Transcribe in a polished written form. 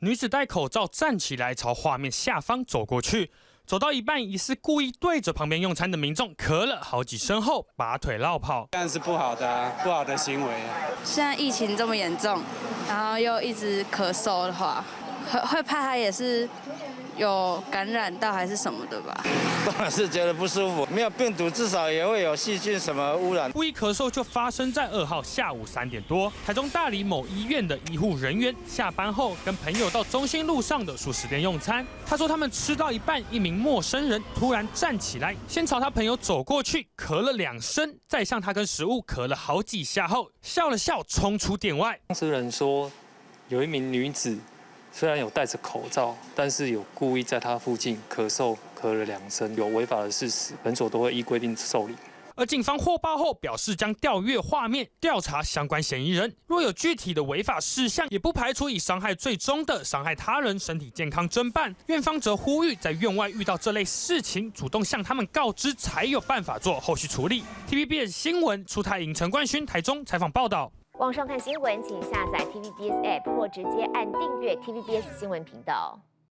女子戴口罩站起来，朝画面下方走过去。走到一半，疑似故意对着旁边用餐的民众咳了好几声后，拔腿绕跑。这样是不好的不好的行为。现在疫情这么严重，然后又一直咳嗽的话，会怕他也是有感染到还是什么的吧？当然是觉得不舒服，没有病毒，至少也会有细菌什么污染。故意咳嗽就发生在2号下午3点多，台中大里某医院的医护人员下班后跟朋友到中心路上的素食店用餐。他说他们吃到一半，一名陌生人突然站起来，先朝他朋友走过去，咳了2声，再向他跟食物咳了好几下后，笑了笑冲出店外。当事人说，有一名女子虽然有戴着口罩，但是有故意在她附近咳了2声，有违法的事实，本所都会依规定受理。而警方获报后表示，将调阅画面调查相关嫌疑人，若有具体的违法事项，也不排除以伤害罪中的伤害他人身体健康侦办。院方则呼吁，在院外遇到这类事情，主动向他们告知，才有办法做后续处理。TVBS 新闻出台陈冠勋台中采访报道。网上看新闻，请下载 TVBS App 或直接按订阅 TVBS 新闻频道。